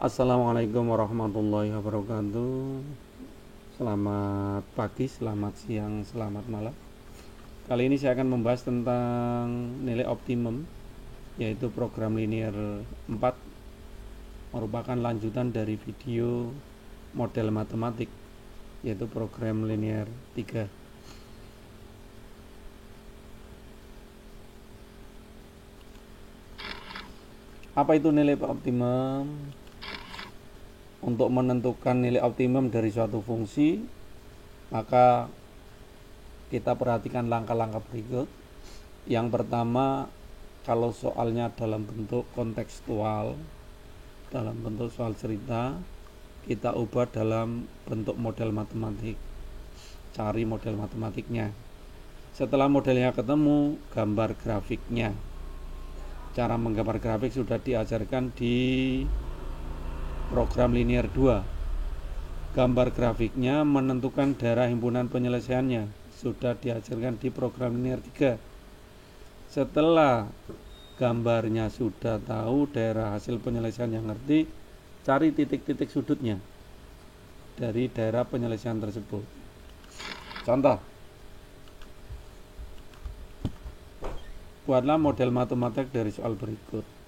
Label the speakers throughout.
Speaker 1: Assalamualaikum warahmatullahi wabarakatuh. Selamat pagi, selamat siang, selamat malam. Kali ini saya akan membahas tentang nilai optimum, yaitu program linear 4, merupakan lanjutan dari video model matematik, yaitu program linear 3. Apa itu nilai optimum? Untuk menentukan nilai optimum dari suatu fungsi, maka kita perhatikan langkah-langkah berikut. Yang pertama, kalau soalnya dalam bentuk kontekstual, dalam bentuk soal cerita, kita ubah dalam bentuk model matematik. Cari model matematiknya. Setelah modelnya ketemu, gambar grafiknya. Cara menggambar grafik sudah diajarkan di program linear 2. Gambar grafiknya menentukan daerah himpunan penyelesaiannya sudah diajarkan di program linear 3. Setelah gambarnya sudah tahu, daerah hasil penyelesaian yang ngerti, cari titik-titik sudutnya dari daerah penyelesaian tersebut. Contoh, buatlah model matematik dari soal berikut.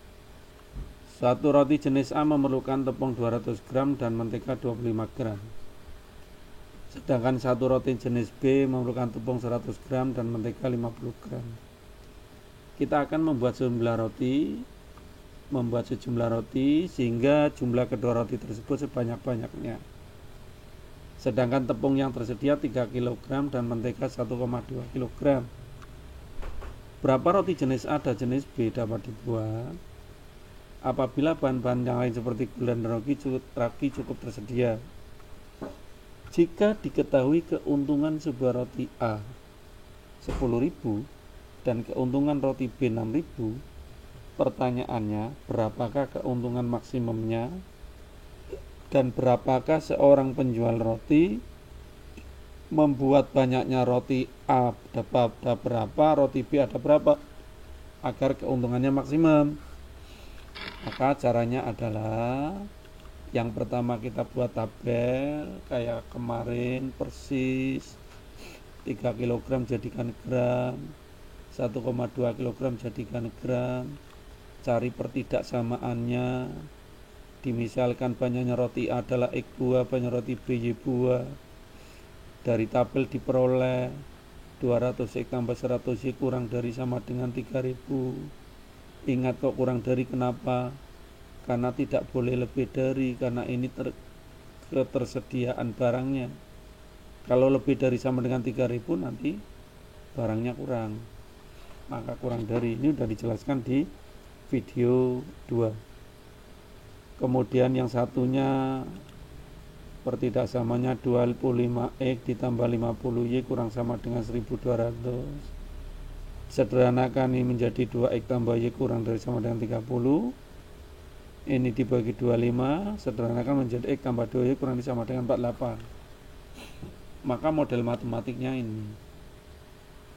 Speaker 1: Satu roti jenis A memerlukan tepung 200 gram dan mentega 25 gram. Sedangkan satu roti jenis B memerlukan tepung 100 gram dan mentega 50 gram. Kita akan membuat sejumlah roti sehingga jumlah kedua roti tersebut sebanyak-banyaknya. Sedangkan tepung yang tersedia 3 kg dan mentega 1,2 kg. Berapa roti jenis A dan jenis B dapat dibuat apabila bahan-bahan yang lain seperti gula dan ragi cukup tersedia? Jika diketahui keuntungan sebuah roti A 10.000 dan keuntungan roti B 6.000, pertanyaannya, berapakah keuntungan maksimumnya dan berapakah seorang penjual roti membuat banyaknya roti A ada berapa, roti B ada berapa agar keuntungannya maksimum? Maka caranya adalah yang pertama kita buat tabel kayak kemarin persis. 3 kg jadikan gram, 1,2 kg jadikan gram. Cari pertidaksamaannya. Dimisalkan banyaknya roti A adalah X buah, banyak roti B Y buah. Dari tabel diperoleh 200 X tambah 100 Y kurang dari sama dengan 3000. Ingat kok kurang dari, kenapa? Karena tidak boleh lebih dari, karena ini ketersediaan barangnya. Kalau lebih dari sama dengan 3000 nanti barangnya kurang, maka kurang dari. Ini sudah dijelaskan di video 2. Kemudian yang satunya pertidaksamanya 25X ditambah 50Y kurang sama dengan 1200. Sederhanakan ini menjadi 2X tambah Y kurang dari sama dengan 30. Ini dibagi 25, sederhanakan menjadi X tambah 2Y kurang dari sama dengan 48. Maka model matematiknya ini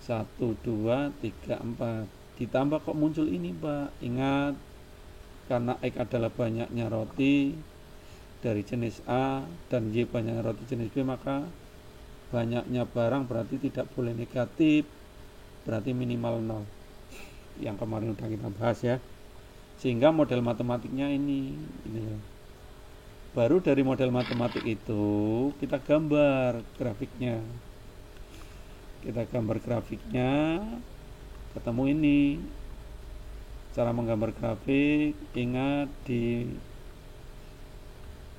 Speaker 1: 1, 2, 3, 4. Ditambah kok muncul ini, Pak? Ingat, karena X adalah banyaknya roti dari jenis A dan Y banyaknya roti jenis B, maka banyaknya barang berarti tidak boleh negatif, berarti minimal 0. Yang kemarin udah kita bahas ya. Sehingga model matematiknya ini ya. Baru dari model matematik itu kita gambar grafiknya. Ketemu ini. Cara menggambar grafik, ingat di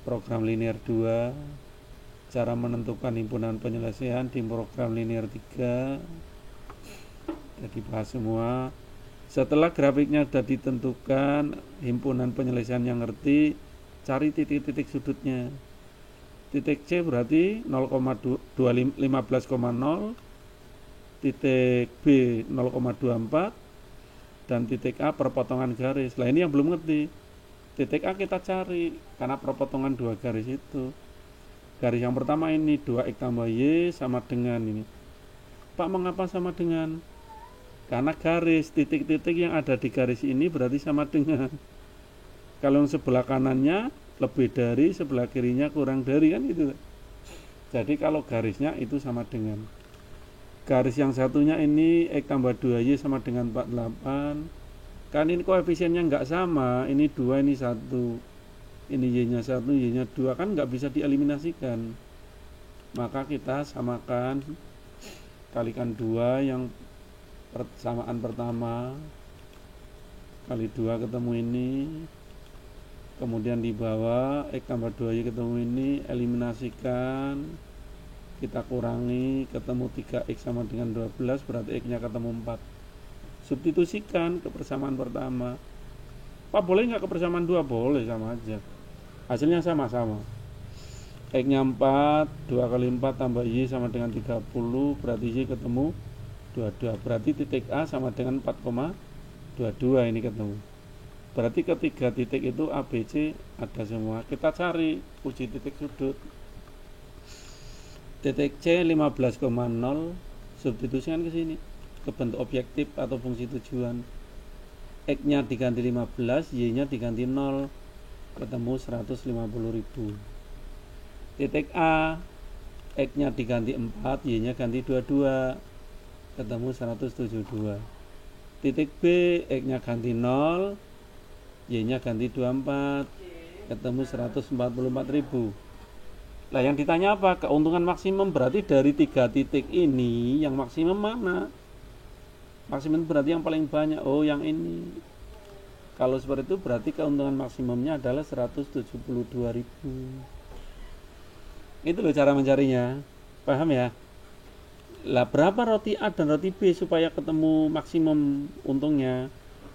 Speaker 1: program linear 2, cara menentukan himpunan penyelesaian di program linear 3. Jadi bahas semua. Setelah grafiknya sudah ditentukan, himpunan penyelesaian yang ngerti, cari titik-titik sudutnya. Titik C berarti 0,15,0, titik B 0,24, dan titik A perpotongan garis. Nah ini yang belum ngerti. Titik A kita cari karena perpotongan 2 garis itu. Garis yang pertama ini 2X tambah Y sama dengan ini. Pak, mengapa sama dengan? Karena garis, titik-titik yang ada di garis ini berarti sama dengan. Kalau yang sebelah kanannya lebih dari, sebelah kirinya kurang dari, kan gitu. Jadi kalau garisnya itu sama dengan garis yang satunya ini X tambah 2Y sama dengan 48. Kan ini koefisiennya nggak sama, ini 2, ini 1, ini Y nya 1, Y nya 2, kan nggak bisa dieliminasikan. Maka kita samakan, kalikan 2 yang persamaan pertama, kali 2 ketemu ini, kemudian di bawah X tambah 2Y ketemu ini, eliminasikan, kita kurangi, ketemu 3X sama dengan 12, berarti X nya ketemu 4. Substitusikan ke persamaan pertama. Pak, boleh nggak ke persamaan 2? Boleh, sama aja, hasilnya sama-sama. X nya 4, 2 kali 4 tambah Y sama dengan 30, berarti Y ketemu 22, berarti titik A sama dengan 4,22, ini ketemu. Berarti ketiga titik itu ABC ada semua. Kita cari uji titik sudut. Titik C 15,0, substitusikan ke sini, ke bentuk objektif atau fungsi tujuan. X nya diganti 15, Y nya diganti 0, ketemu 150.000. Titik A, X nya diganti 4, Y nya ganti 22, ketemu 172. Titik B, X nya ganti 0, Y nya ganti 24, ketemu 144.000. Nah, yang ditanya apa? Keuntungan maksimum. Berarti dari 3 titik ini yang maksimum mana? Maksimum berarti yang paling banyak. Oh, yang ini. Kalau seperti itu berarti keuntungan maksimumnya adalah 172.000. Itu loh cara mencarinya. Paham ya? Lah, berapa roti A dan roti B supaya ketemu maksimum untungnya?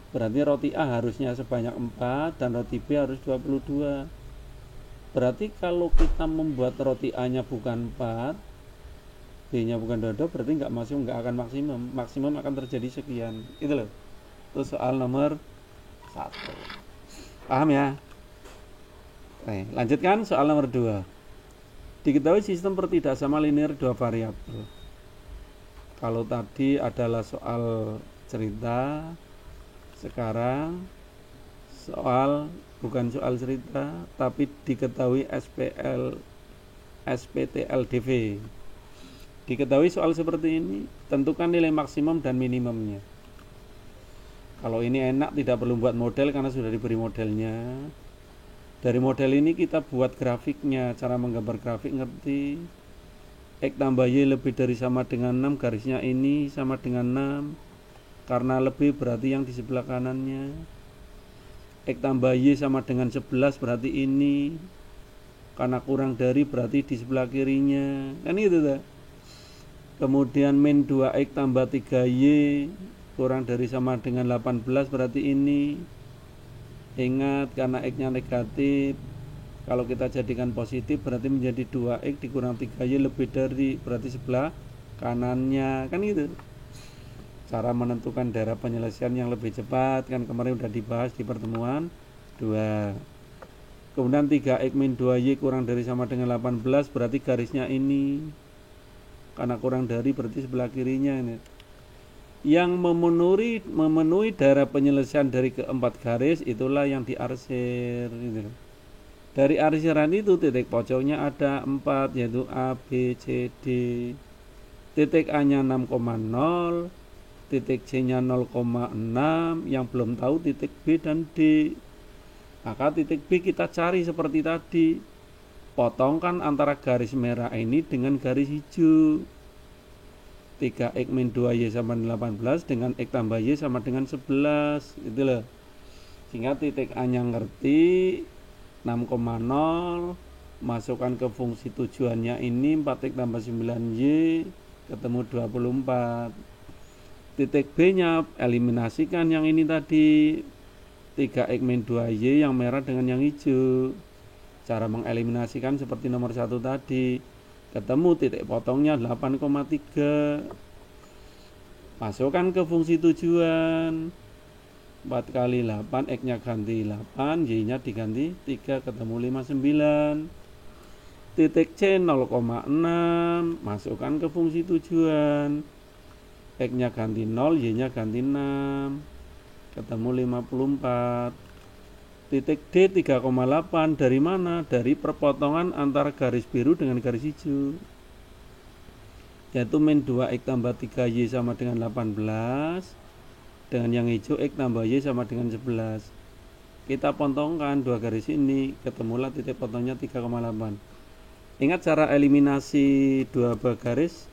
Speaker 1: Berarti roti A harusnya sebanyak 4 dan roti B harus 22. Berarti kalau kita membuat roti A nya bukan 4, B nya bukan 22, berarti nggak akan maksimum. Maksimum akan terjadi sekian. Itu loh. Itu soal nomor 1. Paham ya? Lanjutkan soal nomor 2. Diketahui sistem pertidaksama linear 2 variabel. Kalau tadi adalah soal cerita, sekarang soal bukan soal cerita, tapi diketahui SPTLDV. Diketahui soal seperti ini, tentukan nilai maksimum dan minimumnya. Kalau ini enak, tidak perlu buat model karena sudah diberi modelnya. Dari model ini kita buat grafiknya, cara menggambar grafik ngerti. X tambah Y lebih dari sama dengan 6, garisnya ini sama dengan 6, karena lebih berarti yang di sebelah kanannya. X tambah Y sama dengan 11, berarti ini, karena kurang dari berarti di sebelah kirinya, kan itu dah. Kemudian min 2X tambah 3Y kurang dari sama dengan 18, berarti ini. Ingat, karena X nya negatif, kalau kita jadikan positif berarti menjadi 2X dikurang 3Y lebih dari, berarti sebelah kanannya, kan gitu. Cara menentukan daerah penyelesaian yang lebih cepat, kan kemarin udah dibahas di pertemuan 2. Kemudian 3X min 2Y kurang dari sama dengan 18, berarti garisnya ini, karena kurang dari berarti sebelah kirinya ini. Yang memenuhi daerah penyelesaian dari keempat garis itulah yang diarsir gitu. Dari arsiran itu titik pojoknya ada 4, yaitu A, B, C, D. Titik A nya 6,0, titik C nya 0,6, yang belum tahu titik B dan D. Maka titik B kita cari seperti tadi, potongkan antara garis merah ini dengan garis hijau. 3X min 2Y sama 18 dengan X tambah Y sama dengan 11, gitu loh. Sehingga titik A nya ngerti, 6,0, masukkan ke fungsi tujuannya ini 4X tambah 9Y, ketemu 24. Titik B nya eliminasikan yang ini tadi, 3X min 2Y yang merah dengan yang hijau. Cara mengeliminasikan seperti nomor 1 tadi, ketemu titik potongnya 8,3. Masukkan ke fungsi tujuan, 4 kali 8, X nya ganti 8, Y nya diganti 3, ketemu 59. Titik C 0,6, masukkan ke fungsi tujuan, X nya ganti 0, Y nya ganti 6, ketemu 54. Titik D 3,8 dari mana? Dari perpotongan antara garis biru dengan garis hijau, yaitu min 2X tambah 3Y sama dengan 18, dengan yang hijau X tambah Y sama dengan 11. Kita pontongkan dua garis ini, ketemulah titik potongnya 3,8. Ingat cara eliminasi dua garis?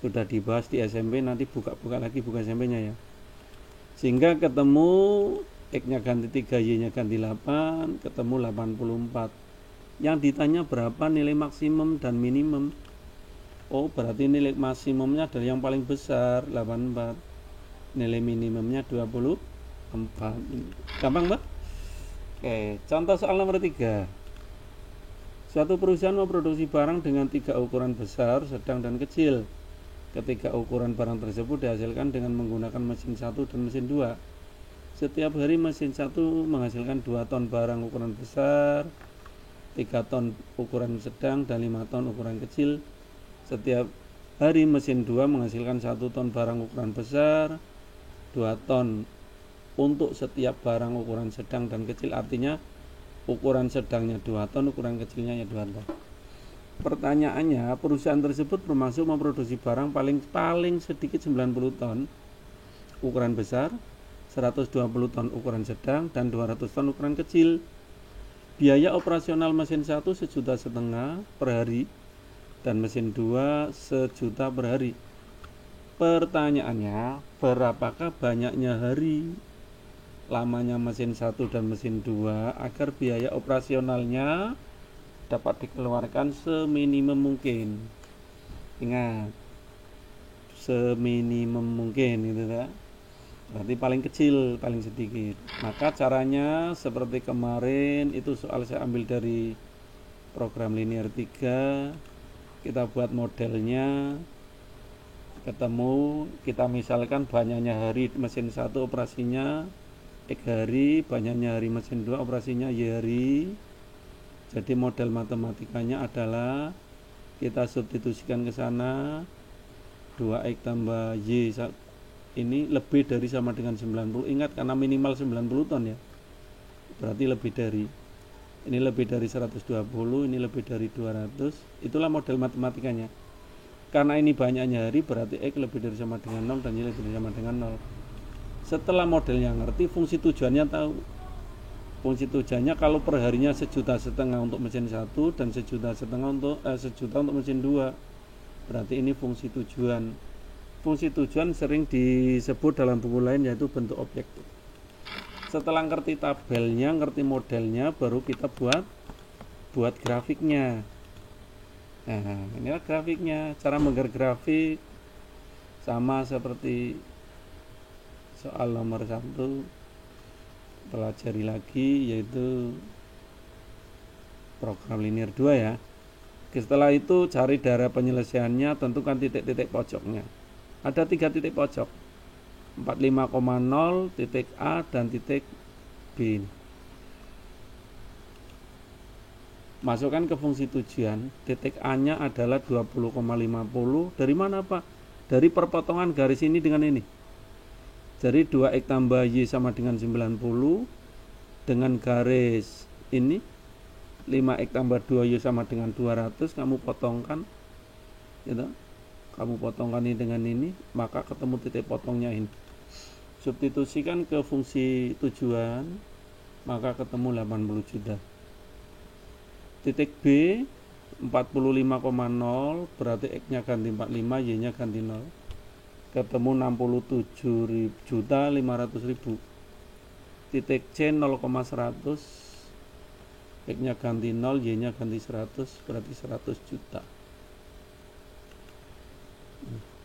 Speaker 1: Sudah dibahas di SMP, nanti buka-buka lagi buku SMP-nya ya. Sehingga ketemu X-nya ganti 3, Y-nya ganti 8, ketemu 84. Yang ditanya berapa nilai maksimum dan minimum? Oh, berarti nilai maksimumnya adalah yang paling besar, 84. Nilai minimumnya 24. Gampang, Mbak? Oke, contoh soal nomor 3. Suatu perusahaan memproduksi barang dengan 3 ukuran besar, sedang, dan kecil. Ketiga ukuran barang tersebut dihasilkan dengan menggunakan mesin 1 dan mesin 2. Setiap hari mesin 1 menghasilkan 2 ton barang ukuran besar, 3 ton ukuran sedang, dan 5 ton ukuran kecil. Setiap hari mesin 2 menghasilkan 1 ton barang ukuran besar, 2 ton untuk setiap barang ukuran sedang dan kecil. Artinya ukuran sedangnya 2 ton, ukuran kecilnya ya 2 ton. Pertanyaannya, perusahaan tersebut bermaksud memproduksi barang paling sedikit 90 ton ukuran besar, 120 ton ukuran sedang, dan 200 ton ukuran kecil. Biaya operasional mesin 1 1,5 juta per hari dan mesin 2 1 juta per hari. Pertanyaannya, berapakah banyaknya hari, lamanya mesin 1 dan mesin 2 agar biaya operasionalnya dapat dikeluarkan seminimum mungkin. Ingat, seminimum mungkin gitu ya. Berarti paling kecil, paling sedikit. Maka caranya seperti kemarin, itu soal saya ambil dari program linear 3. Kita buat modelnya, ketemu, kita misalkan banyaknya hari mesin 1 operasinya X hari, banyaknya hari mesin 2 operasinya Y hari. Jadi model matematikanya adalah kita substitusikan ke sana, 2X tambah Y ini lebih dari sama dengan 90. Ingat, karena minimal 90 ton ya, berarti lebih dari. Ini lebih dari 120, ini lebih dari 200. Itulah model matematikanya. Karena ini banyaknya hari, berarti X lebih dari sama dengan 0 dan Y lebih dari sama dengan 0. Setelah modelnya ngerti, fungsi tujuannya tahu. Fungsi tujuannya kalau perharinya 1,5 juta untuk mesin 1 dan 1,5 juta untuk 1 juta untuk mesin 2. Berarti ini fungsi tujuan. Fungsi tujuan sering disebut dalam buku lain yaitu bentuk objektif. Setelah ngerti tabelnya, ngerti modelnya, baru kita buat grafiknya. Nah, inilah grafiknya. Cara menggambar grafik sama seperti soal nomor 1, pelajari lagi, yaitu program linear 2 ya. Setelah itu cari daerah penyelesaiannya, tentukan titik-titik pojoknya. Ada 3 titik pojok, 45,0, titik A, dan titik B. Masukkan ke fungsi tujuan. Titik A-nya adalah 20,50. Dari mana, Pak? Dari perpotongan garis ini dengan ini. Jadi 2X tambah Y sama dengan 90. Dengan garis ini 5X tambah 2Y sama dengan 200. Kamu potongkan gitu. Kamu potongkan ini dengan ini, maka ketemu titik potongnya ini. Substitusikan ke fungsi tujuan, maka ketemu 80 juta. Titik B 45,0, berarti X-nya ganti 45, Y-nya ganti 0. Ketemu 67.500.000. Titik C 0,100, X-nya ganti 0, Y-nya ganti 100, berarti 100 juta.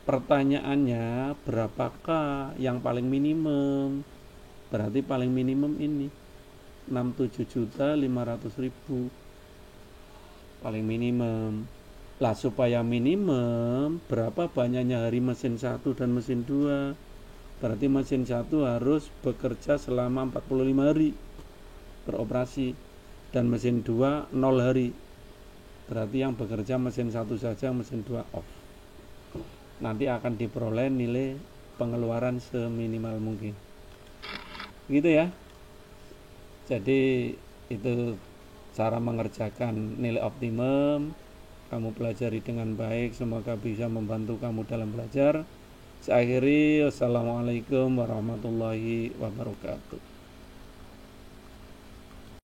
Speaker 1: Pertanyaannya, berapakah yang paling minimum? Berarti paling minimum ini 67.500.000. Paling minimum. Lah, supaya minimum, berapa banyaknya hari mesin 1 dan mesin 2? Berarti mesin 1 harus bekerja selama 45 hari beroperasi, dan mesin 2 0 hari. Berarti yang bekerja mesin 1 saja, mesin 2 off. Nanti akan diperoleh nilai pengeluaran seminimal mungkin. Gitu ya. Jadi itu cara mengerjakan nilai optimum. Kamu pelajari dengan baik, semoga bisa membantu kamu dalam belajar. Saya akhiri, wassalamualaikum warahmatullahi wabarakatuh.